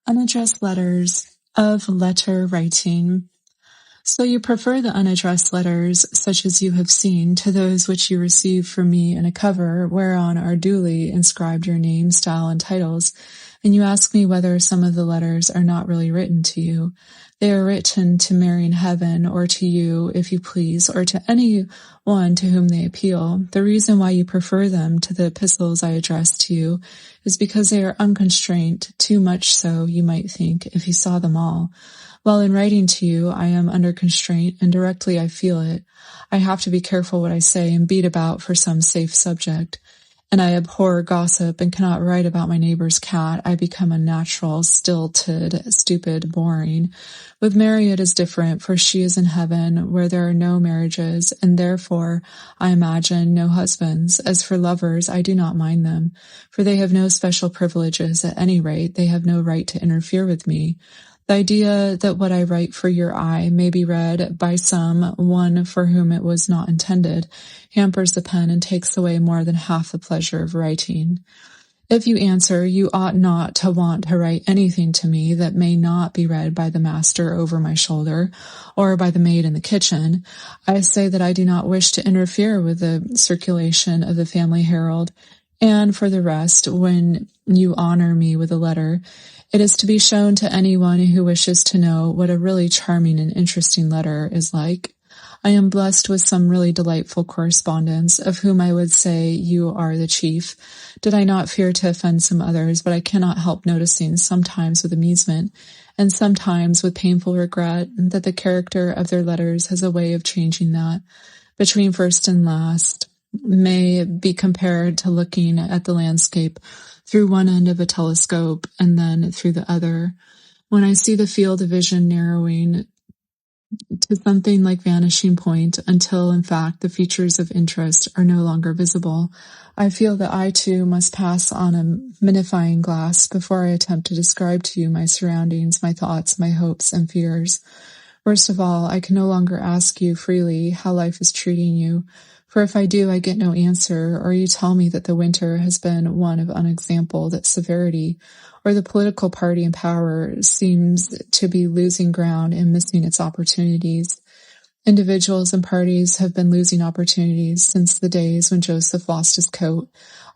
Unaddressed letters of letter writing. So you prefer the unaddressed letters, such as you have seen, to those which you receive from me in a cover, whereon are duly inscribed your name, style, and titles, and you ask me whether some of the letters are not really written to you. They are written to Mary in heaven, or to you, if you please, or to any one to whom they appeal. The reason why you prefer them to the epistles I address to you is because they are unconstrained, too much so, you might think, if you saw them all. While in writing to you, I am under constraint, and directly I feel it. I have to be careful what I say and beat about for some safe subject. And I abhor gossip and cannot write about my neighbor's cat. I become unnatural, stilted, stupid, boring. With Mary it is different, for she is in heaven, where there are no marriages, and therefore, I imagine, no husbands. As for lovers, I do not mind them, for they have no special privileges. At any rate, they have no right to interfere with me. The idea that what I write for your eye may be read by one for whom it was not intended hampers the pen and takes away more than half the pleasure of writing. If you answer, you ought not to want to write anything to me that may not be read by the master over my shoulder or by the maid in the kitchen, I say that I do not wish to interfere with the circulation of the Family Herald. And for the rest, when you honor me with a letter, it is to be shown to anyone who wishes to know what a really charming and interesting letter is like. I am blessed with some really delightful correspondence, of whom I would say you are the chief, did I not fear to offend some others, but I cannot help noticing, sometimes with amusement, and sometimes with painful regret, that the character of their letters has a way of changing that, between first and last, may be compared to looking at the landscape through one end of a telescope and then through the other. When I see the field of vision narrowing to something like vanishing point until, in fact, the features of interest are no longer visible, I feel that I too must pass on a magnifying glass before I attempt to describe to you my surroundings, my thoughts, my hopes and fears. First of all, I can no longer ask you freely how life is treating you, for if I do, I get no answer, or you tell me that the winter has been one of unexampled severity, or the political party in power seems to be losing ground and missing its opportunities. Individuals and parties have been losing opportunities since the days when Joseph lost his coat,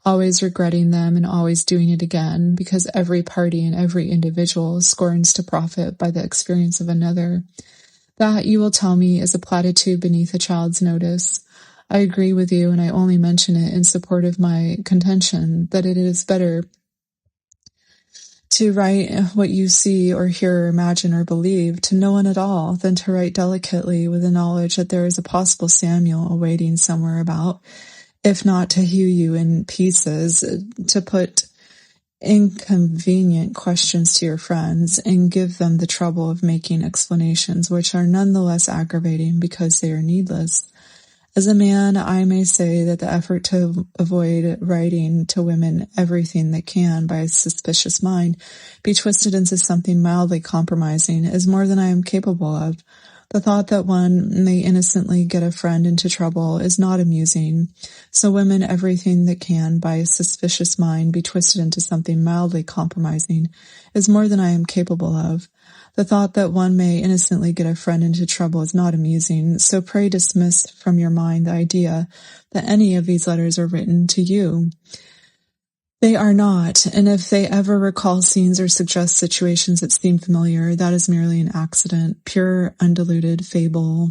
always regretting them and always doing it again, because every party and every individual scorns to profit by the experience of another. That, you will tell me, is a platitude beneath a child's notice. I agree with you, and I only mention it in support of my contention that it is better to write what you see or hear or imagine or believe to no one at all than to write delicately with the knowledge that there is a possible Samuel awaiting somewhere about, if not to hew you in pieces, to put inconvenient questions to your friends and give them the trouble of making explanations which are none the less aggravating because they are needless. As a man, I may say that the effort to avoid writing to women everything that can, by a suspicious mind, be twisted into something mildly compromising is more than I am capable of. The thought that one may innocently get a friend into trouble is not amusing. So women, everything that can, by a suspicious mind, be twisted into something mildly compromising is more than I am capable of. The thought that one may innocently get a friend into trouble is not amusing, so pray dismiss from your mind the idea that any of these letters are written to you. They are not, and if they ever recall scenes or suggest situations that seem familiar, that is merely an accident, pure, undiluted fable.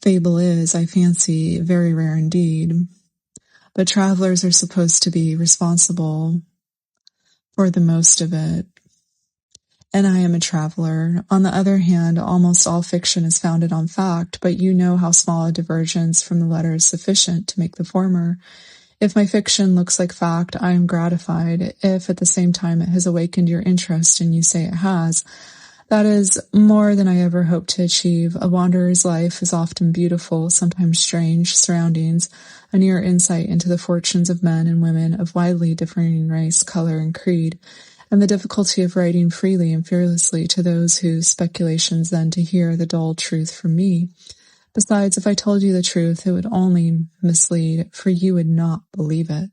Fable is, I fancy, very rare indeed. But travelers are supposed to be responsible for the most of it. And I am a traveler. On the other hand, almost all fiction is founded on fact, but you know how small a divergence from the letter is sufficient to make the former. If my fiction looks like fact, I am gratified. If at the same time it has awakened your interest and you say it has, that is more than I ever hoped to achieve. A wanderer's life is often beautiful, sometimes strange surroundings, a near insight into the fortunes of men and women of widely differing race, color, and creed, and the difficulty of writing freely and fearlessly to those whose speculations then to hear the dull truth from me. Besides, if I told you the truth, it would only mislead, for you would not believe it.